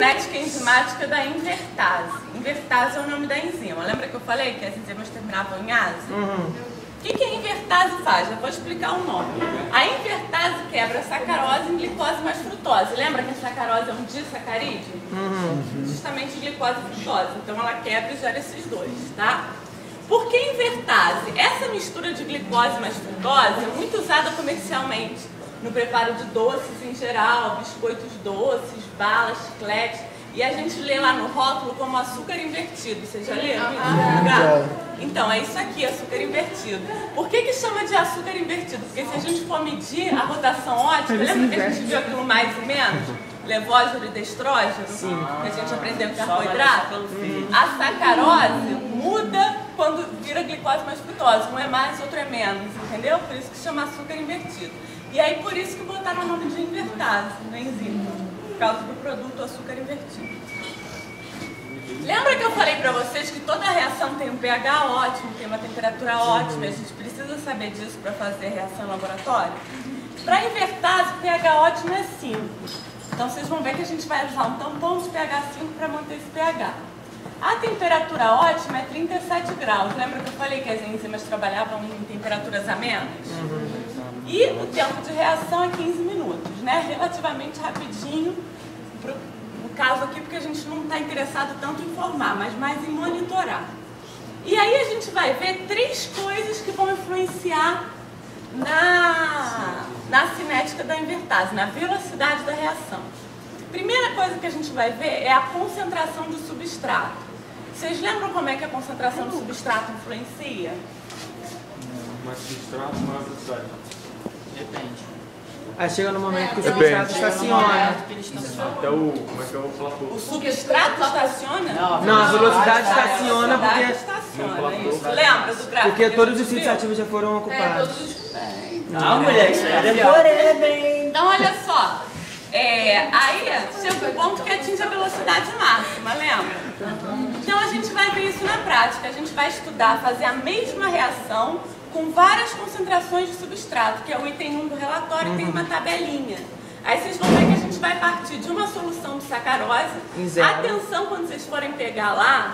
Cinética enzimática da invertase. Invertase é o nome da enzima. Lembra que eu falei que as enzimas terminavam em ase? O que a invertase faz? Eu vou explicar o nome. A invertase quebra a sacarose em glicose mais frutose. Lembra que a sacarose é um disacarídeo? Justamente glicose e frutose. Então ela quebra e gera esses dois, tá? Por que invertase? Essa mistura de glicose mais frutose é muito usada comercialmente no preparo de doces em geral, biscoitos doces, balas, chicletes. E a gente lê lá no rótulo como açúcar invertido. Vocês já leram isso? Então, é isso aqui, açúcar invertido. Por que chama de açúcar invertido? Porque se a gente for medir a rotação ótica, lembra que a gente viu aquilo mais e menos? Levógeno e destrógeno? Sim. Que a gente aprendeu em carboidrato? A sacarose muda quando vira glicose mais frutose. Um é mais, outro é menos, entendeu? Por isso que chama açúcar invertido. E aí, por isso que botaram o nome de invertase na enzima, por causa do produto açúcar invertido. Lembra que eu falei para vocês que toda reação tem um pH ótimo, tem uma temperatura ótima, e a gente precisa saber disso para fazer reação em laboratório? Para invertase, o pH ótimo é 5. Então vocês vão ver que a gente vai usar um tampão de pH 5 para manter esse pH. A temperatura ótima é 37 graus. Lembra que eu falei que as enzimas trabalhavam em temperaturas amenas? E o tempo de reação é 15 minutos, né? Relativamente rapidinho, no caso aqui, porque a gente não está interessado tanto em formar, mas mais em monitorar. E aí a gente vai ver 3 coisas que vão influenciar na cinética da invertase, na velocidade da reação. Primeira coisa que a gente vai ver é a concentração do substrato. Vocês lembram como é que a concentração do substrato influencia? Mais substrato, maior velocidade. Depende. Aí chega no momento que o substrato estaciona. Até o, como é que é o platô? O substrato estaciona? Não, a velocidade estaciona porque... Estaciona, isso. Lembra do gráfico? Porque todos os sítios ativos já foram ocupados. Não, mulher, isso é decorê, Então, olha só. Aí chega o ponto que atinge a velocidade máxima, lembra? Então, a gente vai ver isso na prática. A gente vai estudar, fazer a mesma reação com várias concentrações de substrato, que é o item 1 do relatório, tem uma tabelinha. Aí vocês vão ver que a gente vai partir de uma solução de sacarose. Atenção quando vocês forem pegar lá,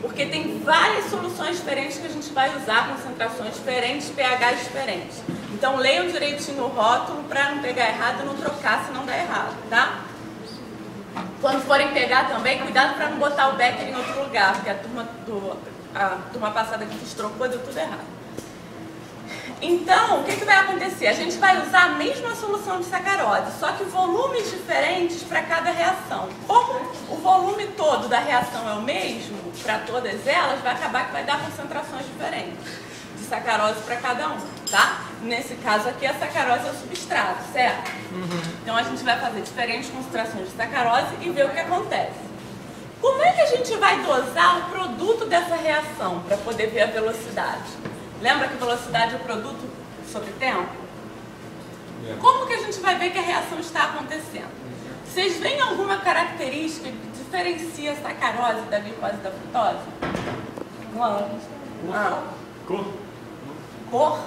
porque tem várias soluções diferentes que a gente vai usar, concentrações diferentes, pHs diferentes. Então leiam direitinho o rótulo para não pegar errado e não trocar se não der errado, tá? Quando forem pegar também, cuidado para não botar o becker em outro lugar, porque a turma passada que nos trocou deu tudo errado. Então, o que vai acontecer? A gente vai usar a mesma solução de sacarose, só que volumes diferentes para cada reação. Como o volume todo da reação é o mesmo para todas elas, vai acabar que vai dar concentrações diferentes de sacarose para cada um, tá? Nesse caso aqui, a sacarose é o substrato, certo? Então, a gente vai fazer diferentes concentrações de sacarose e ver o que acontece. Como é que a gente vai dosar o produto dessa reação para poder ver a velocidade? Lembra que velocidade é o produto sobre tempo? Como que a gente vai ver que a reação está acontecendo? Vocês veem alguma característica que diferencia a sacarose da glicose da frutose? Cor? Cor?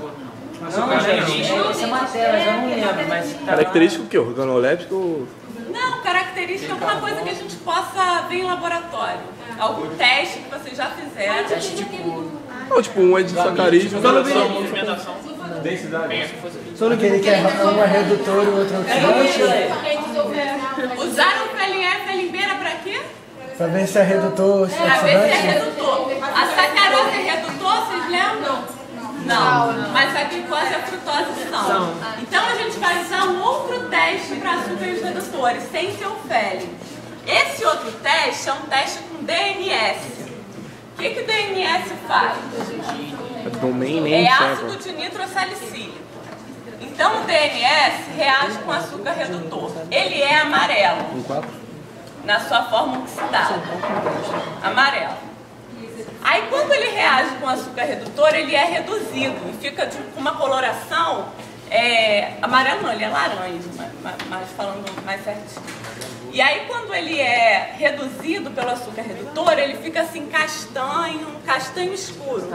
Isso é matéria, mas eu não lembro. Mas Característico o quê? Organoléptico ou... Não, característica é alguma coisa que a gente possa ver em laboratório. Algum teste que vocês já fizeram. teste de cor. Não, tipo, um é de sacarídeo, Movimentação. densidade. Só no que ele quer, um é redutor e o outro é oxidante. Usaram o PLF e a limbeira para quê? Pra ver se é redutor ou se é Para ver se é oxidante. redutor. A sacarose é redutor, vocês lembram? Não. Mas a glicose e a frutose são. Então a gente vai usar um outro teste para açúcares redutores, sem ser o FELI. Esse outro teste é um teste com DNS. O que o DNS faz? É ácido de nitrosalicílico. Então o DNS reage com açúcar redutor. Ele é amarelo, na sua forma oxidada. Amarelo. Aí quando ele reage com açúcar redutor, ele é reduzido e fica com uma coloração, amarelo não, ele é laranja, mas falando mais certinho. E aí quando ele é reduzido pelo açúcar redutor, ele fica assim castanho escuro.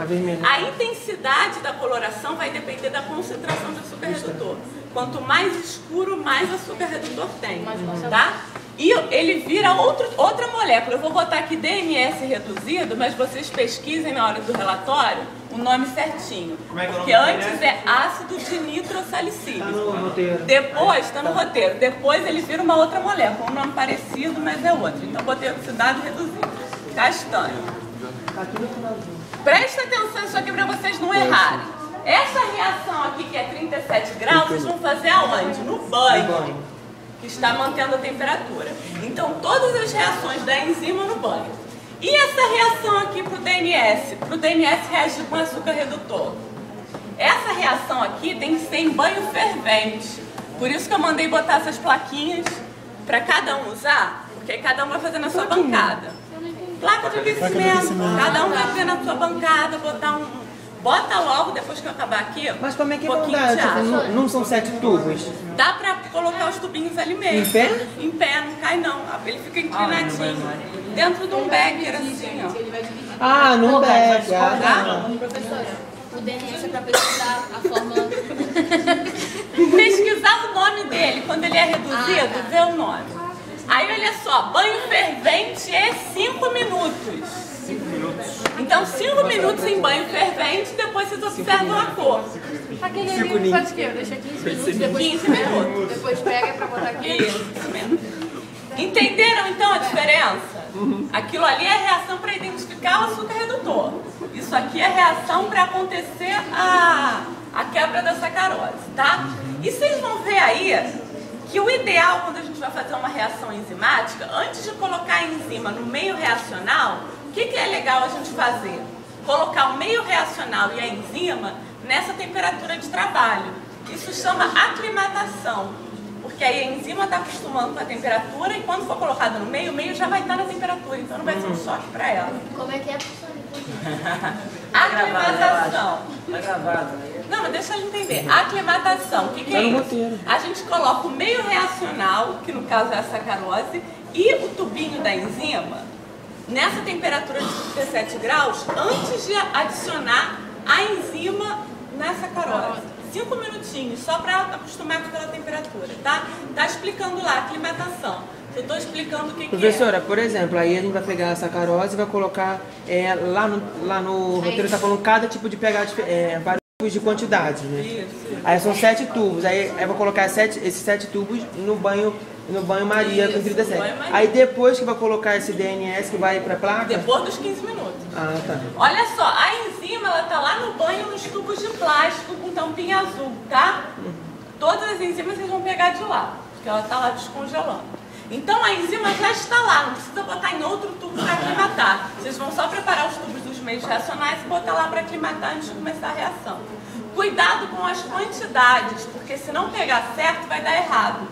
A intensidade da coloração vai depender da concentração de açúcar redutor. Quanto mais escuro, mais açúcar redutor tem, tá? E ele vira outra molécula. Eu vou botar aqui DNS reduzido, mas vocês pesquisem na hora do relatório o nome certinho. Porque antes é ácido de nitrossalicílico. Tá no roteiro. Depois, está no roteiro. Depois ele vira uma outra molécula, um nome parecido, mas é outro. Então botei oxidado reduzido. Castanho. Presta atenção isso aqui para vocês não errarem. Essa reação aqui, que é 37 graus, vocês vão fazer aonde? No banho, que está mantendo a temperatura. Então, todas as reações da enzima no banho. E essa reação aqui para o DNS? Para o DNS reagir com açúcar redutor. Essa reação aqui tem que ser em banho fervente. Por isso que eu mandei botar essas plaquinhas para cada um usar, porque cada um vai fazer na sua bancada. Placa de aquecimento. Cada um vai ver na sua bancada, botar um... Bota logo, depois que eu acabar aqui, Mas como é que um vão pouquinho dar? de Tipo, água. não são 7 tubos? Dá pra colocar os tubinhos ali mesmo. Em pé? Em pé, não cai não. Ele fica inclinadinho. Dentro de um becker, assim, ó. Ah, num bag. Professora, o DNS é para pesquisar a fórmula. Pesquisar o nome dele. Quando ele é reduzido, vê o nome. Aí, olha só. Banho fervente é 5 minutos. 5 minutos. Então, 5 minutos em banho fervente, depois vocês observam a cor. Aquele ali faz o quê? Deixa 15 minutos, depois 15 minutos. Depois pega para botar aqui. Isso mesmo. Entenderam então a diferença? Aquilo ali é a reação para identificar o açúcar redutor. Isso aqui é a reação para acontecer a quebra da sacarose, tá? E vocês vão ver aí que o ideal quando a gente vai fazer uma reação enzimática, antes de colocar a enzima no meio reacional, o que é legal a gente fazer? Colocar o meio reacional e a enzima nessa temperatura de trabalho. Isso chama aclimatação, porque aí a enzima está acostumando com a temperatura e quando for colocada no meio, o meio já vai estar na temperatura, então não vai ser um choque para ela. Como é que é? Aclimatação. Tá gravado. Não, mas deixa ele entender. Aclimatação, o que é isso? A gente coloca o meio reacional, que no caso é a sacarose, e o tubinho da enzima nessa temperatura de 37 graus antes de adicionar a enzima na sacarose. 5 minutinhos, só para acostumar com aquela temperatura, tá? Tá explicando lá, aclimatação. Eu estou explicando o que Professora, por exemplo, aí a gente vai pegar a sacarose e vai colocar lá no roteiro está falando cada tipo de pegar vários tipos de quantidade, né? Isso. Aí são 7 tubos, aí eu vou colocar esses 7 tubos no banho Maria com 37. banho-maria. Aí depois que vai colocar esse DNS que vai para a placa? Depois dos 15 minutos. Ah, tá. Olha só, a enzima ela tá lá no banho nos tubos de plástico com tampinha azul, tá? Todas as enzimas vocês vão pegar de lá, porque ela tá lá descongelando. Então a enzima já está lá, não precisa botar em outro tubo para aclimatar. Vocês vão só preparar os tubos dos meios reacionais e botar lá para aclimatar antes de começar a reação. Cuidado com as quantidades, porque se não pegar certo vai dar errado,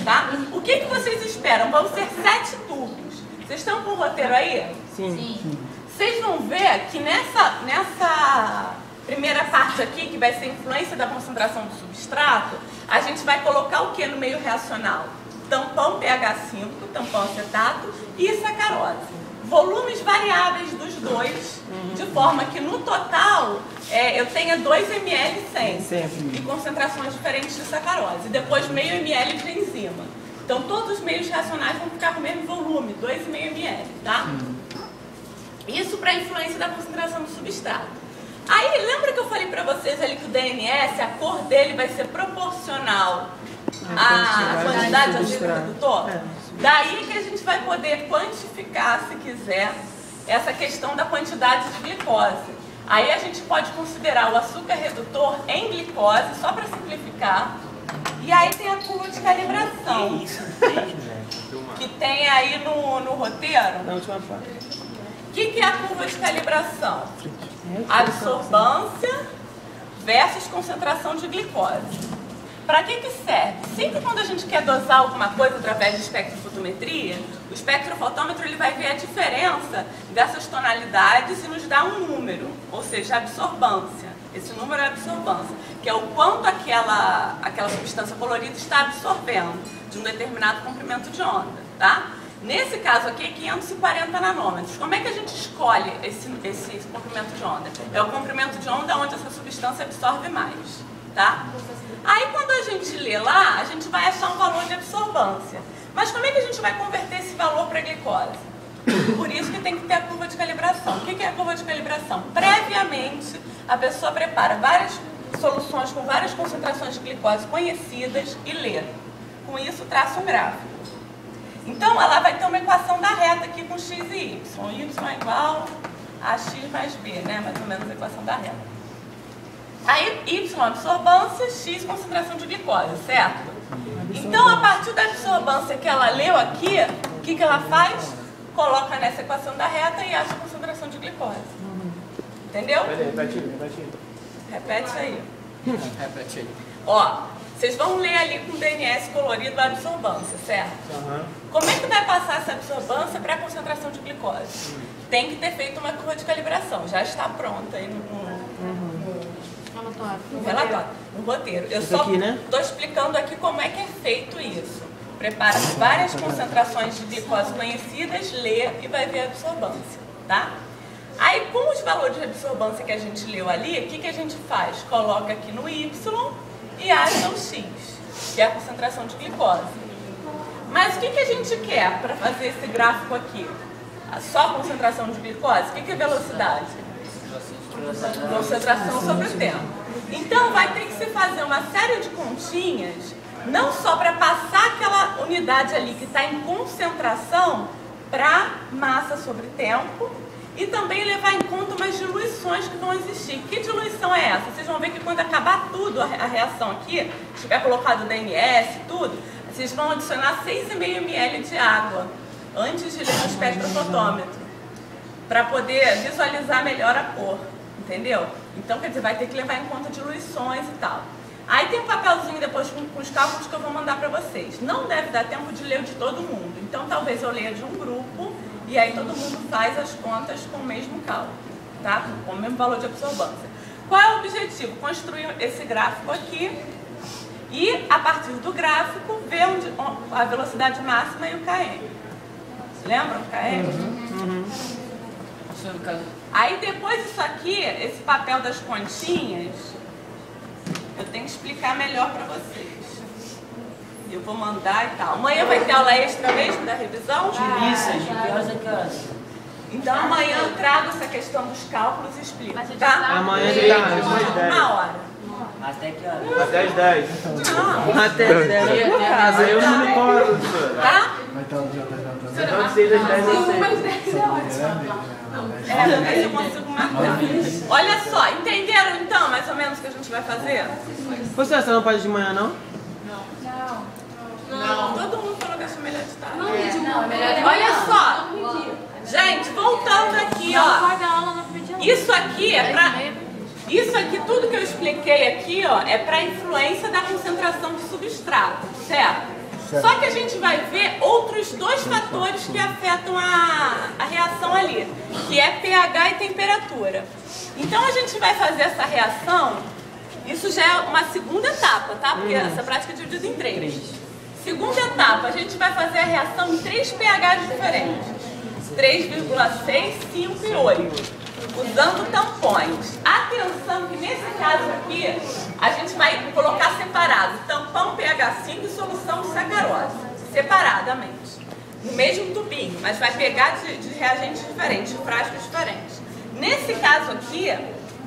tá? O que vocês esperam? Vão ser 7 tubos. Vocês estão com o roteiro aí? Sim. Vocês vão ver que nessa primeira parte aqui, que vai ser a influência da concentração do substrato, a gente vai colocar o que no meio reacional? Tampão pH 5, tampão acetato e sacarose. Volumes variáveis dos dois, de forma que no total eu tenha 2 ml sempre, e concentrações diferentes de sacarose. Depois meio ml de enzima. Então todos os meios reacionais vão ficar com o mesmo volume, 2,5 ml, tá? Isso para a influência da concentração do substrato. Aí, lembra que eu falei para vocês ali que o DNS, a cor dele vai ser proporcional à quantidade de açúcar redutor? Daí que a gente vai poder quantificar, se quiser, essa questão da quantidade de glicose. Aí a gente pode considerar o açúcar redutor em glicose, só para simplificar. E aí tem a curva de calibração, que tem aí no roteiro. Na última parte. O que é a curva de calibração? Absorvância versus concentração de glicose. Para que serve? Sempre quando a gente quer dosar alguma coisa através de espectrofotometria, o espectrofotômetro ele vai ver a diferença dessas tonalidades e nos dá um número, ou seja, a absorvância. Esse número é a absorvância, que é o quanto aquela substância colorida está absorvendo de um determinado comprimento de onda, tá? Nesse caso aqui é 540 nanômetros. Como é que a gente escolhe esse comprimento de onda? É o comprimento de onda onde essa substância absorve mais, tá? Aí quando a gente lê lá, a gente vai achar um valor de absorvância. Mas como é que a gente vai converter esse valor para glicose? Por isso que tem que ter a curva de calibração. O que é a curva de calibração? Previamente, a pessoa prepara várias soluções com várias concentrações de glicose conhecidas e lê. Com isso, traça um gráfico. Então, ela vai ter uma equação da reta aqui com x e y. Y é igual a x mais b, né? Mais ou menos a equação da reta. Aí, y absorvância, x concentração de glicose, certo? Então, a partir da absorvância que ela leu aqui, o que ela faz? Coloca nessa equação da reta e acha a concentração de glicose. Entendeu? Repete. Repete aí. Repete aí. Ó, vocês vão ler ali com DNS colorido a absorvância, certo? Como é que vai passar essa absorvância para a concentração de glicose? Tem que ter feito uma curva de calibração. Já está pronta aí no relatório, no roteiro. Eu só estou explicando aqui como é que é feito isso. Prepara várias concentrações de glicose conhecidas, lê e vai ver a absorvância, tá? Aí, com os valores de absorvância que a gente leu ali, o que a gente faz? Coloca aqui no Y e acha o X, que é a concentração de glicose. Mas o que a gente quer para fazer esse gráfico aqui? Só a concentração de glicose? O que é velocidade? Concentração sobre o tempo. Então, vai ter que se fazer uma série de continhas, não só para passar aquela unidade ali que está em concentração para massa sobre tempo, e também levar em conta umas diluições que vão existir. Que diluição é essa? Vocês vão ver que quando acabar tudo, a reação aqui, tiver colocado o DNS e tudo, vocês vão adicionar 6,5 ml de água antes de ler no espectrofotômetro, para poder visualizar melhor a cor, entendeu? Então, quer dizer, vai ter que levar em conta diluições e tal. Aí tem um papelzinho depois com os cálculos que eu vou mandar para vocês. Não deve dar tempo de ler o de todo mundo. Então, talvez eu leia de um grupo e aí todo mundo faz as contas com o mesmo cálculo, tá? Com o mesmo valor de absorvância. Qual é o objetivo? Construir esse gráfico aqui e, a partir do gráfico, ver a velocidade máxima e o KM. Lembram o KM? Aí, depois disso aqui, esse papel das continhas, eu tenho que explicar melhor para vocês. Eu vou mandar e tal. Amanhã vai ter aula extra mesmo da revisão? Então amanhã eu trago essa questão dos cálculos e explico, tá? Amanhã de tarde. Uma hora. Até que hora? Até as 10. Não. Até as 10 da casa, eu não me importo. Tá? Vai estar o dia da Então de 6 às 10 eu sei. Vou ver se eu consigo marcar. Olha só, entenderam então mais ou menos o que a gente vai fazer? Você não pode de manhã, não? Não, todo mundo falou que acha melhor de tarde. Olha só, gente, voltando aqui, ó. Isso aqui é pra... Isso aqui, tudo que eu expliquei aqui, ó, é para influência da concentração de substrato, certo? Só que a gente vai ver outros dois fatores que afetam a reação ali, que é pH e temperatura. Então a gente vai fazer essa reação, isso já é uma segunda etapa, tá? Porque essa prática é dividida em 3. Segunda etapa, a gente vai fazer a reação em 3 pHs diferentes. 3,6, 5 e 8. Usando tampões. Atenção que nesse caso aqui, a gente vai colocar separado tampão pH 5 e solução de sacarose, separadamente. No mesmo tubinho, mas vai pegar de reagentes diferentes, de frascos diferentes. Nesse caso aqui,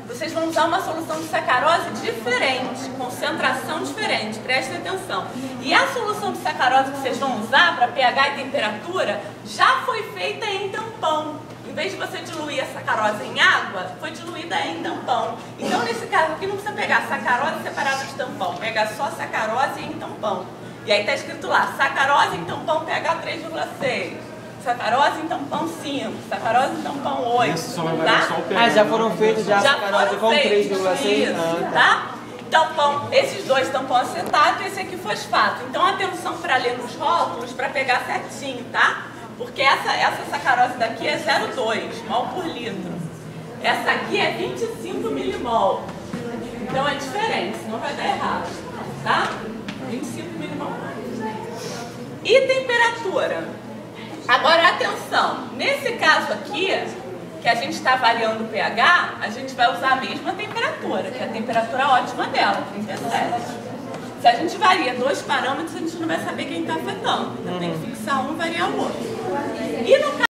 vocês vão usar uma solução de sacarose diferente, concentração diferente, prestem atenção. E a solução de sacarose que vocês vão usar para pH e temperatura já foi feita em tampão. Em vez de você diluir a sacarose em água, foi diluída em tampão. Então, nesse caso aqui, não precisa pegar sacarose separada de tampão. Pega só sacarose em tampão. E aí está escrito lá, sacarose em tampão pH 3,6. Sacarose em tampão 5. Sacarose em tampão 8. Tá? Já foram feitos já sacarose com 3,6. Tá? Tampão, esses dois tampão acetato e esse aqui fosfato. Então, atenção para ler nos rótulos para pegar certinho, tá? Porque essa sacarose daqui é 0,2 mol por litro. Essa aqui é 25 milimol. Então é diferente, senão vai dar errado. Tá? 25 milimol por litro. E temperatura? Agora atenção, nesse caso aqui, que a gente está variando o pH, a gente vai usar a mesma temperatura, que é a temperatura ótima dela, 37. Se a gente varia 2 parâmetros, a gente não vai saber quem está afetando. Então tem que fixar um e variar o outro. E no